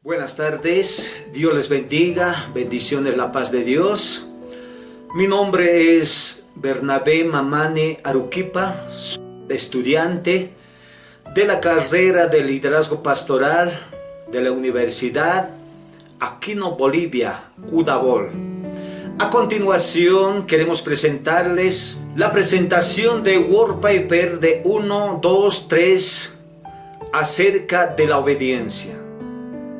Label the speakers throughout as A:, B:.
A: Buenas tardes, Dios les bendiga, bendiciones, la paz de Dios. Mi nombre es Bernabé Mamani Aruquipa, estudiante de la carrera de liderazgo pastoral de la Universidad Aquino Bolivia, UDABOL. A continuación queremos presentarles la presentación de Word Paper de 1, 2, 3 acerca de la obediencia.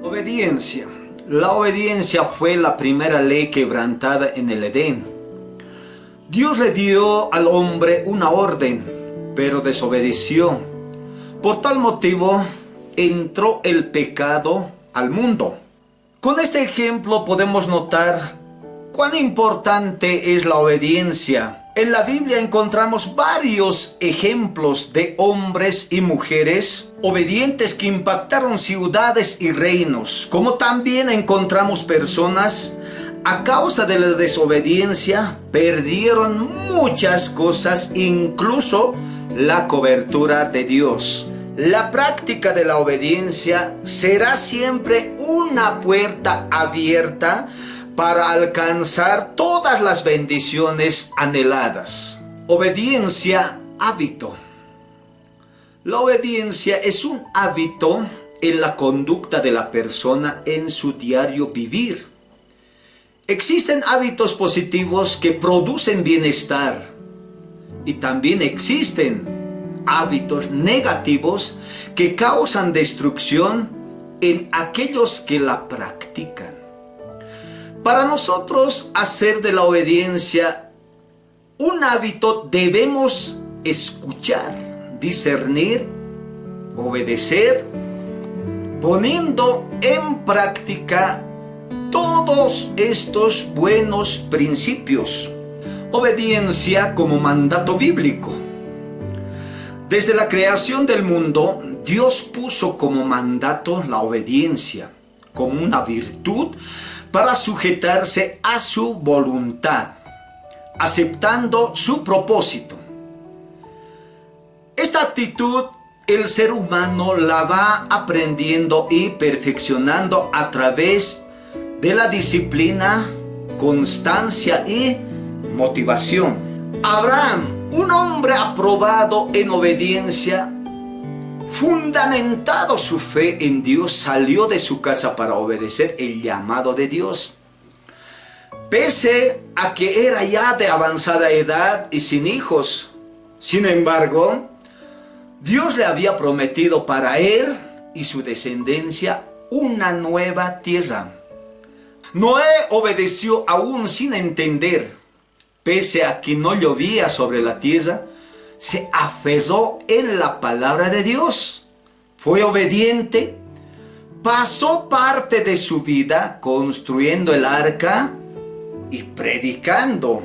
A: Obediencia. La obediencia fue la primera ley quebrantada en el Edén. Dios le dio al hombre una orden, pero desobedeció. Por tal motivo, entró el pecado al mundo. Con este ejemplo podemos notar cuán importante es la obediencia. En la Biblia encontramos varios ejemplos de hombres y mujeres obedientes que impactaron ciudades y reinos, como también encontramos personas a causa de la desobediencia perdieron muchas cosas, incluso la cobertura de Dios. La práctica de la obediencia será siempre una puerta abierta para alcanzar todas las bendiciones anheladas. Obediencia, hábito. La obediencia es un hábito en la conducta de la persona en su diario vivir. Existen hábitos positivos que producen bienestar y también existen hábitos negativos que causan destrucción en aquellos que la practican. Para nosotros hacer de la obediencia un hábito debemos escuchar, discernir, obedecer, poniendo en práctica todos estos buenos principios. Obediencia como mandato bíblico. Desde la creación del mundo, Dios puso como mandato la obediencia, como una virtud para sujetarse a su voluntad, aceptando su propósito. Esta actitud el ser humano la va aprendiendo y perfeccionando a través de la disciplina, constancia y motivación. Abraham, un hombre aprobado en obediencia, fundamentado su fe en Dios, salió de su casa para obedecer el llamado de Dios. Pese a que era ya de avanzada edad y sin hijos, sin embargo, Dios le había prometido para él y su descendencia una nueva tierra. Noé obedeció aún sin entender. Pese a que no llovía sobre la tierra, se aferró en la palabra de Dios. Fue obediente. Pasó parte de su vida construyendo el arca y predicando.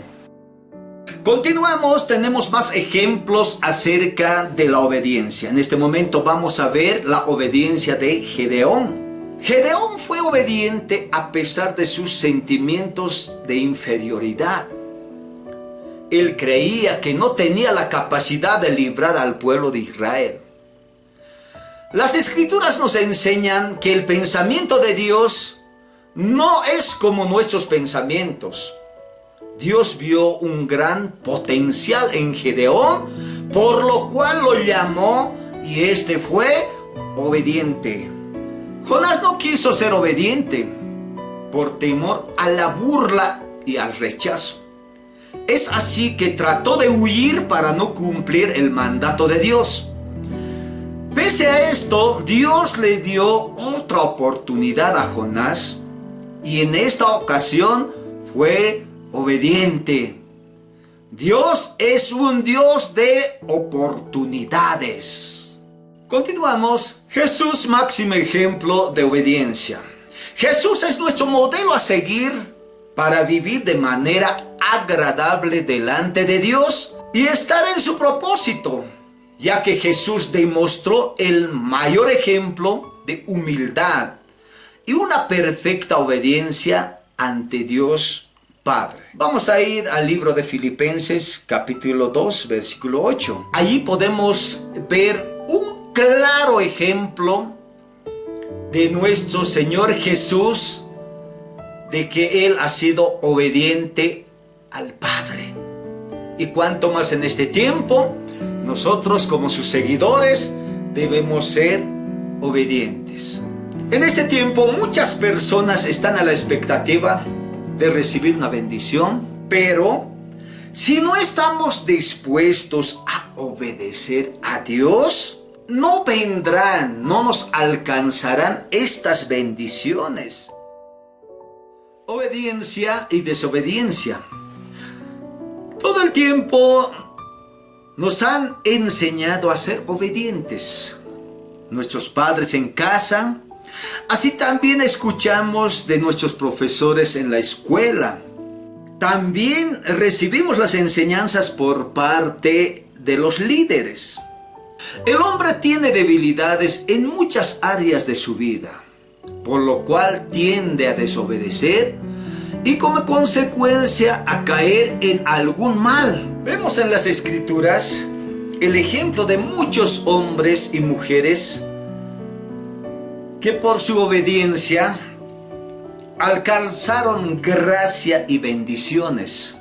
A: Continuamos, tenemos más ejemplos acerca de la obediencia. En este momento vamos a ver la obediencia de Gedeón. Gedeón fue obediente a pesar de sus sentimientos de inferioridad. Él creía que no tenía la capacidad de librar al pueblo de Israel. Las Escrituras nos enseñan que el pensamiento de Dios no es como nuestros pensamientos. Dios vio un gran potencial en Gedeón, por lo cual lo llamó y este fue obediente. Jonás no quiso ser obediente por temor a la burla y al rechazo. Es así que trató de huir para no cumplir el mandato de Dios. Pese a esto, Dios le dio otra oportunidad a Jonás y en esta ocasión fue obediente. Dios es un Dios de oportunidades. Continuamos. Jesús, máximo ejemplo de obediencia. Jesús es nuestro modelo a seguir para vivir de manera agradable delante de Dios y estar en su propósito, ya que Jesús demostró el mayor ejemplo de humildad y una perfecta obediencia ante Dios Padre. Vamos a ir al libro de Filipenses capítulo 2 versículo 8. Allí podemos ver un claro ejemplo de nuestro Señor Jesús, de que Él ha sido obediente al Padre. Y cuanto más en este tiempo, nosotros como sus seguidores debemos ser obedientes. En este tiempo muchas personas están a la expectativa de recibir una bendición, pero si no estamos dispuestos a obedecer a Dios, no vendrán, no nos alcanzarán estas bendiciones. Obediencia y desobediencia. Todo el tiempo nos han enseñado a ser obedientes. Nuestros padres en casa, así también escuchamos de nuestros profesores en la escuela. También recibimos las enseñanzas por parte de los líderes. El hombre tiene debilidades en muchas áreas de su vida, por lo cual tiende a desobedecer y como consecuencia a caer en algún mal. Vemos en las Escrituras el ejemplo de muchos hombres y mujeres que por su obediencia alcanzaron gracia y bendiciones,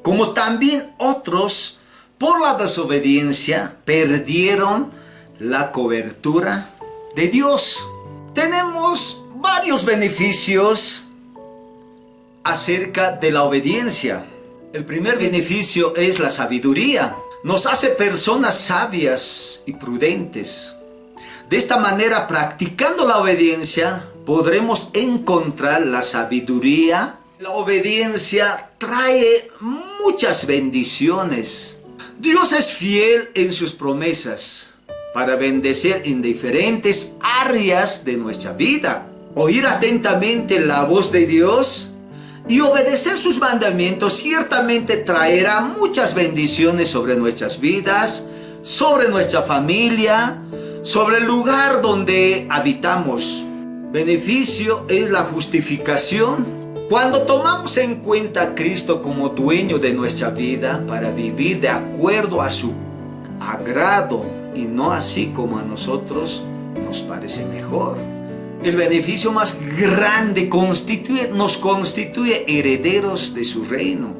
A: como también otros por la desobediencia perdieron la cobertura de Dios. Tenemos varios beneficios acerca de la obediencia. El primer beneficio es la sabiduría. Nos hace personas sabias y prudentes. De esta manera, practicando la obediencia, podremos encontrar la sabiduría. La obediencia trae muchas bendiciones. Dios es fiel en sus promesas para bendecir en diferentes áreas de nuestra vida. Oír atentamente la voz de Dios y obedecer sus mandamientos ciertamente traerá muchas bendiciones sobre nuestras vidas, sobre nuestra familia, sobre el lugar donde habitamos. Beneficio es la justificación. Cuando tomamos en cuenta a Cristo como dueño de nuestra vida para vivir de acuerdo a su agrado y no así como a nosotros nos parece mejor. El beneficio más grande nos constituye herederos de su reino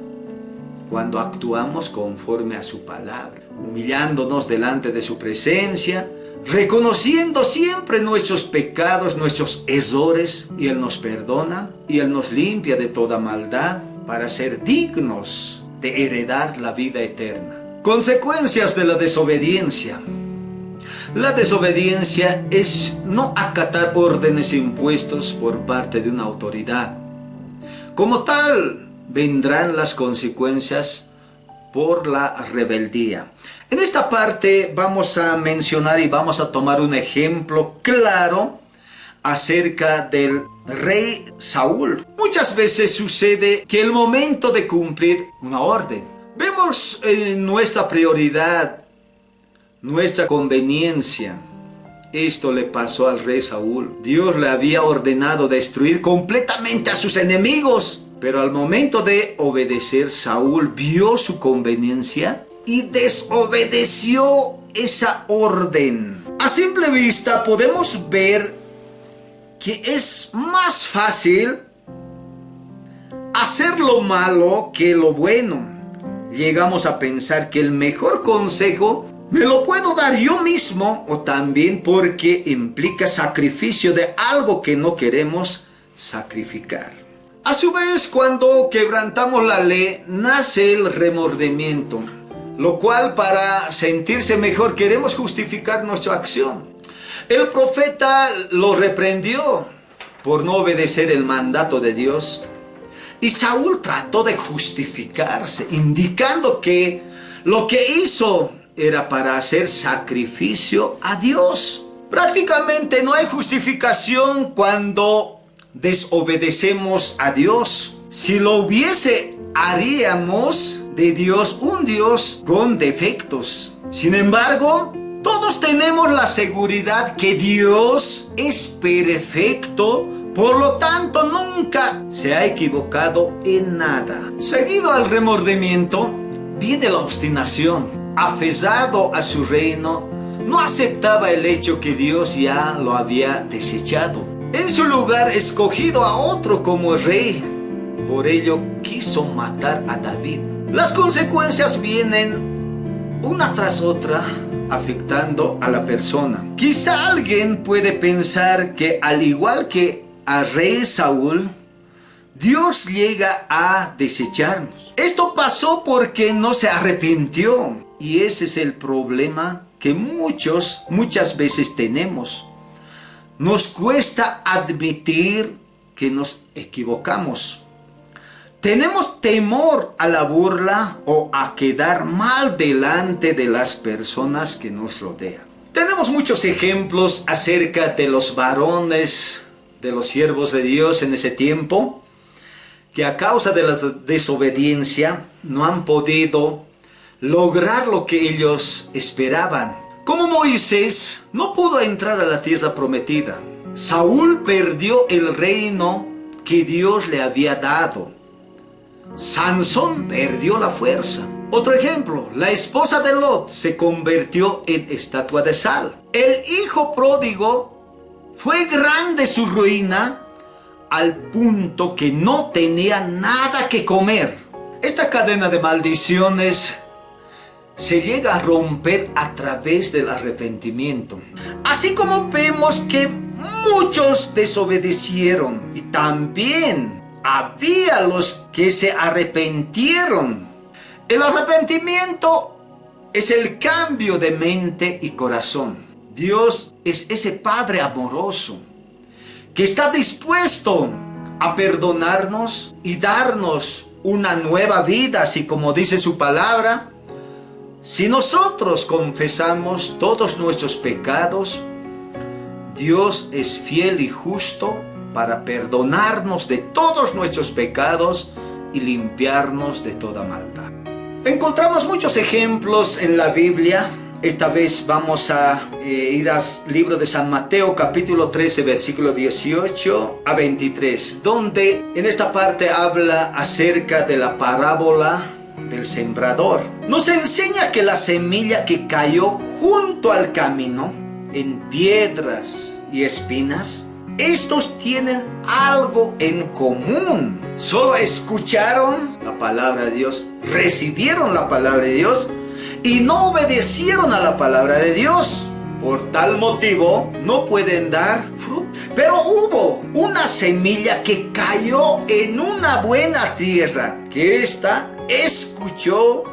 A: cuando actuamos conforme a su palabra, humillándonos delante de su presencia, reconociendo siempre nuestros pecados, nuestros errores, y Él nos perdona y Él nos limpia de toda maldad para ser dignos de heredar la vida eterna. Consecuencias de la desobediencia. La desobediencia es no acatar órdenes impuestos por parte de una autoridad. Como tal, vendrán las consecuencias por la rebeldía. En esta parte vamos a mencionar y vamos a tomar un ejemplo claro acerca del rey Saúl. Muchas veces sucede que el momento de cumplir una orden, vemos nuestra prioridad, nuestra conveniencia. Esto le pasó al rey Saúl. Dios le había ordenado destruir completamente a sus enemigos, pero al momento de obedecer, Saúl vio su conveniencia y desobedeció esa orden. A simple vista podemos ver que es más fácil hacer lo malo que lo bueno. Llegamos a pensar que el mejor consejo me lo puedo dar yo mismo, o también porque implica sacrificio de algo que no queremos sacrificar. A su vez, cuando quebrantamos la ley, nace el remordimiento, lo cual para sentirse mejor queremos justificar nuestra acción. El profeta lo reprendió por no obedecer el mandato de Dios, y Saúl trató de justificarse, indicando que lo que hizo era para hacer sacrificio a Dios. Prácticamente no hay justificación cuando desobedecemos a Dios. Si lo hubiese, haríamos de Dios un Dios con defectos. Sin embargo, todos tenemos la seguridad que Dios es perfecto, por lo tanto nunca se ha equivocado en nada. Seguido al remordimiento, viene la obstinación. Aferrado a su reino, no aceptaba el hecho que Dios ya lo había desechado. En su lugar, escogido a otro como rey. Por ello, quiso matar a David. Las consecuencias vienen una tras otra, afectando a la persona. Quizá alguien puede pensar que al igual que a rey Saúl, Dios llega a desecharnos. Esto pasó porque no se arrepintió. Y ese es el problema que muchas veces tenemos. Nos cuesta admitir que nos equivocamos. Tenemos temor a la burla o a quedar mal delante de las personas que nos rodean. Tenemos muchos ejemplos acerca de los varones, de los siervos de Dios en ese tiempo, que a causa de la desobediencia no han podido lograr lo que ellos esperaban. Como Moisés no pudo entrar a la tierra prometida. Saúl perdió el reino que Dios le había dado. Sansón perdió la fuerza. Otro ejemplo, la esposa de Lot se convirtió en estatua de sal. El hijo pródigo, fue grande su ruina al punto que no tenía nada que comer. Esta cadena de maldiciones se llega a romper a través del arrepentimiento. Así como vemos que muchos desobedecieron y también había los que se arrepintieron. El arrepentimiento es el cambio de mente y corazón. Dios es ese Padre amoroso que está dispuesto a perdonarnos y darnos una nueva vida, así como dice su palabra. Si nosotros confesamos todos nuestros pecados, Dios es fiel y justo para perdonarnos de todos nuestros pecados y limpiarnos de toda maldad. Encontramos muchos ejemplos en la Biblia. Esta vez vamos a ir al libro de San Mateo, capítulo 13, versículo 18 a 23, donde en esta parte habla acerca de la parábola del sembrador. Nos enseña que la semilla que cayó junto al camino, en piedras y espinas, estos tienen algo en común. Solo escucharon la palabra de Dios, recibieron la palabra de Dios y no obedecieron a la palabra de Dios. Por tal motivo no pueden dar fruto. Pero hubo una semilla que cayó en una buena tierra, que ésta escuchó,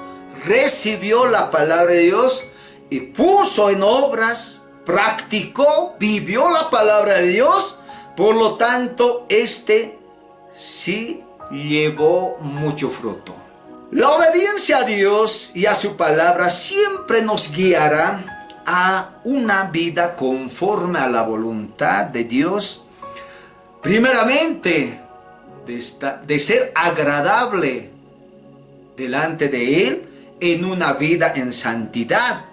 A: recibió la palabra de Dios y puso en obras, practicó, vivió la palabra de Dios. Por lo tanto, sí llevó mucho fruto. La obediencia a Dios y a su palabra siempre nos guiará a una vida conforme a la voluntad de Dios. Primeramente, de ser agradable delante de Él en una vida en santidad.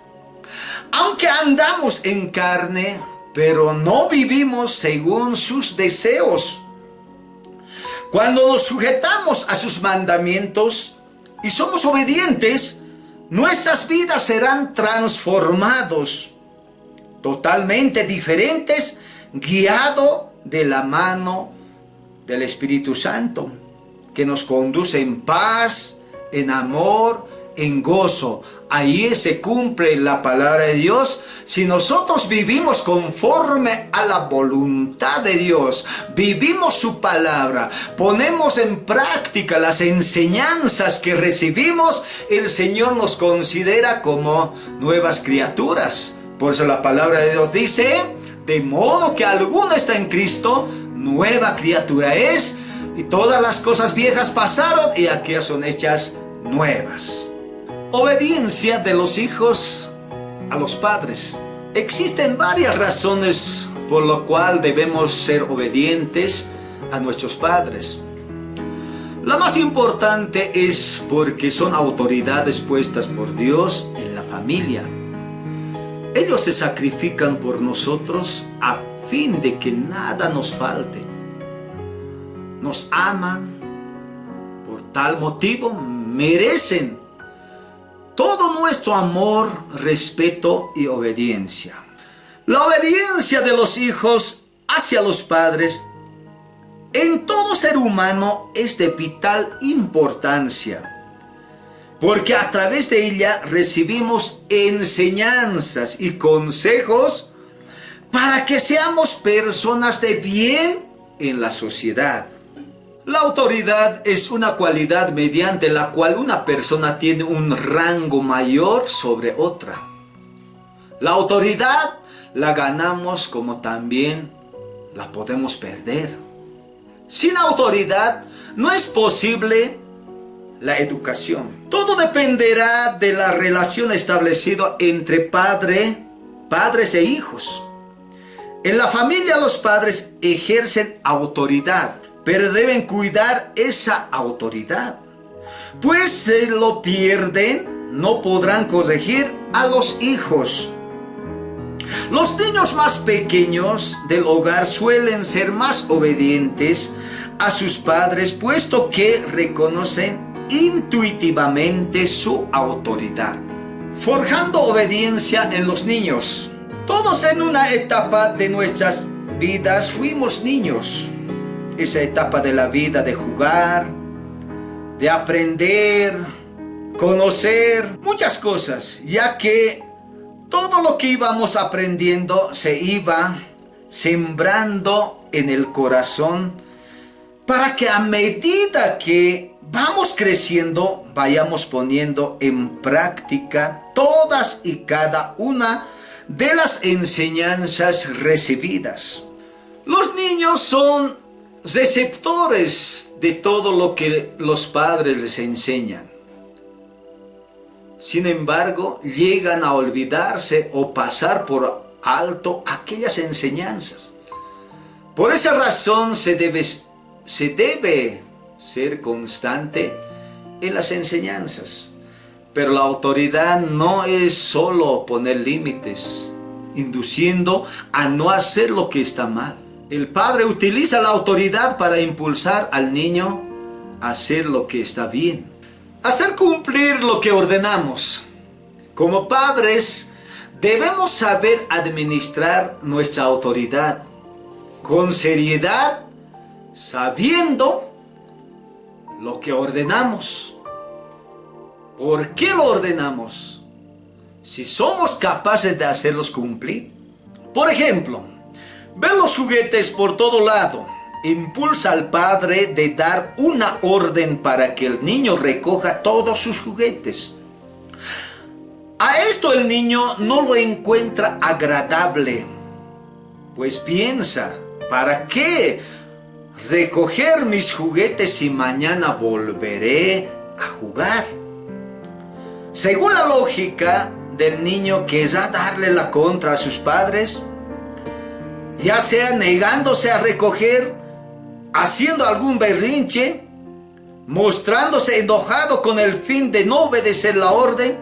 A: Aunque andamos en carne, pero no vivimos según sus deseos. Cuando nos sujetamos a sus mandamientos y somos obedientes, nuestras vidas serán transformados, totalmente diferentes, guiado de la mano del Espíritu Santo, que nos conduce en paz, en amor, en gozo. Ahí se cumple la palabra de Dios. Si nosotros vivimos conforme a la voluntad de Dios, vivimos su palabra, ponemos en práctica las enseñanzas que recibimos, el Señor nos considera como nuevas criaturas. Por eso la palabra de Dios dice: de modo que alguno está en Cristo, nueva criatura es, y todas las cosas viejas pasaron y aquellas son hechas nuevas. Obediencia de los hijos a los padres. Existen varias razones por lo cual debemos ser obedientes a nuestros padres. La más importante es porque son autoridades puestas por Dios en la familia. Ellos se sacrifican por nosotros a fin de que nada nos falte. Nos aman, por tal motivo merecen todo nuestro amor, respeto y obediencia. La obediencia de los hijos hacia los padres en todo ser humano es de vital importancia, porque a través de ella recibimos enseñanzas y consejos para que seamos personas de bien en la sociedad. La autoridad es una cualidad mediante la cual una persona tiene un rango mayor sobre otra. La autoridad la ganamos como también la podemos perder. Sin autoridad no es posible la educación. Todo dependerá de la relación establecida entre padres e hijos. En la familia los padres ejercen autoridad, pero deben cuidar esa autoridad, pues si lo pierden, no podrán corregir a los hijos. Los niños más pequeños del hogar suelen ser más obedientes a sus padres, puesto que reconocen intuitivamente su autoridad, forjando obediencia en los niños. Todos en una etapa de nuestras vidas fuimos niños. Esa etapa de la vida de jugar, de aprender, conocer muchas cosas, ya que todo lo que íbamos aprendiendo se iba sembrando en el corazón para que a medida que vamos creciendo vayamos poniendo en práctica todas y cada una de las enseñanzas recibidas. Los niños son receptores de todo lo que los padres les enseñan. Sin embargo, llegan a olvidarse o pasar por alto aquellas enseñanzas. Por esa razón se debe ser constante en las enseñanzas. Pero la autoridad no es solo poner límites, induciendo a no hacer lo que está mal. El padre utiliza la autoridad para impulsar al niño a hacer lo que está bien, hacer cumplir lo que ordenamos. Como padres, debemos saber administrar nuestra autoridad con seriedad, sabiendo lo que ordenamos. ¿Por qué lo ordenamos? Si somos capaces de hacerlos cumplir. Por ejemplo, ver los juguetes por todo lado impulsa al padre de dar una orden para que el niño recoja todos sus juguetes. A esto el niño no lo encuentra agradable, pues piensa, ¿para qué recoger mis juguetes si mañana volveré a jugar? Según la lógica del niño, querrá darle la contra a sus padres, ya sea negándose a recoger, haciendo algún berrinche, mostrándose enojado con el fin de no obedecer la orden.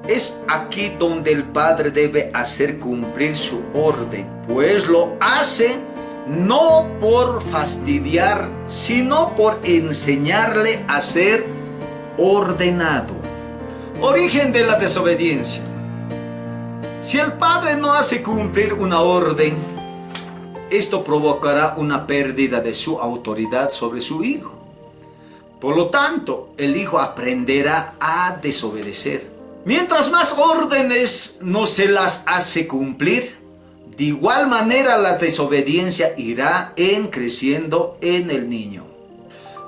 A: Es aquí donde el padre debe hacer cumplir su orden, pues lo hace no por fastidiar, sino por enseñarle a ser ordenado. Origen de la desobediencia. Si el padre no hace cumplir una orden, esto provocará una pérdida de su autoridad sobre su hijo. Por lo tanto, el hijo aprenderá a desobedecer. Mientras más órdenes no se las hace cumplir, de igual manera la desobediencia irá creciendo en el niño.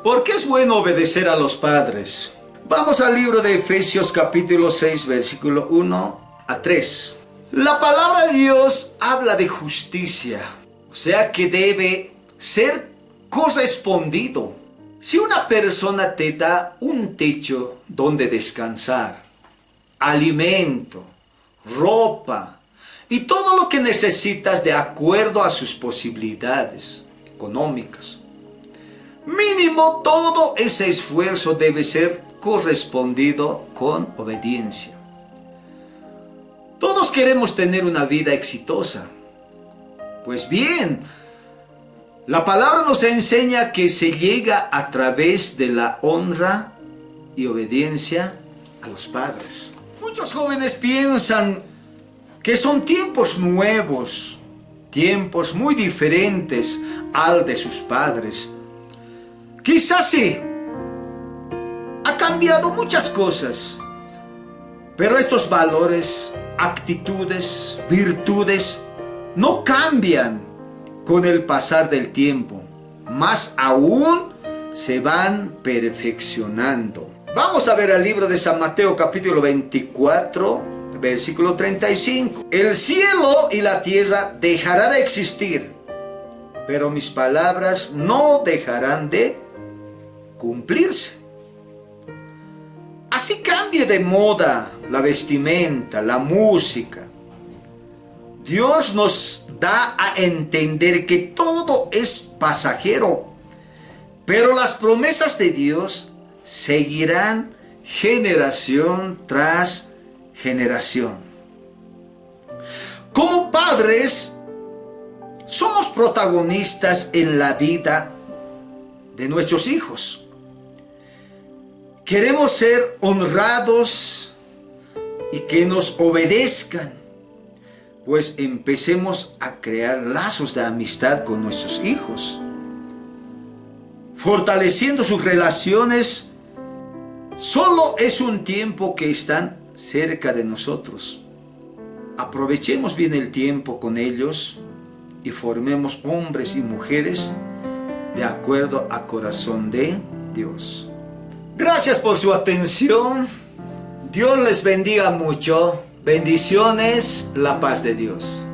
A: ¿Por qué es bueno obedecer a los padres? Vamos al libro de Efesios capítulo 6, versículo 1 a 3. La palabra de Dios habla de justicia, o sea que debe ser correspondido. Si una persona te da un techo donde descansar, alimento, ropa y todo lo que necesitas de acuerdo a sus posibilidades económicas, mínimo todo ese esfuerzo debe ser correspondido con obediencia. Todos queremos tener una vida exitosa. Pues bien, la palabra nos enseña que se llega a través de la honra y obediencia a los padres. Muchos jóvenes piensan que son tiempos nuevos, tiempos muy diferentes al de sus padres. Quizás sí, ha cambiado muchas cosas, pero estos valores, actitudes, virtudes no cambian con el pasar del tiempo, más aún se van perfeccionando. Vamos a ver el libro de San Mateo capítulo 24, versículo 35. El cielo y la tierra dejarán de existir, pero mis palabras no dejarán de cumplirse. Así cambie de moda la vestimenta, la música. Dios nos da a entender que todo es pasajero, pero las promesas de Dios seguirán generación tras generación. Como padres, somos protagonistas en la vida de nuestros hijos. Queremos ser honrados y que nos obedezcan, pues empecemos a crear lazos de amistad con nuestros hijos, fortaleciendo sus relaciones. Solo es un tiempo que están cerca de nosotros. Aprovechemos bien el tiempo con ellos y formemos hombres y mujeres de acuerdo al corazón de Dios. Gracias por su atención. Dios les bendiga mucho. Bendiciones, la paz de Dios.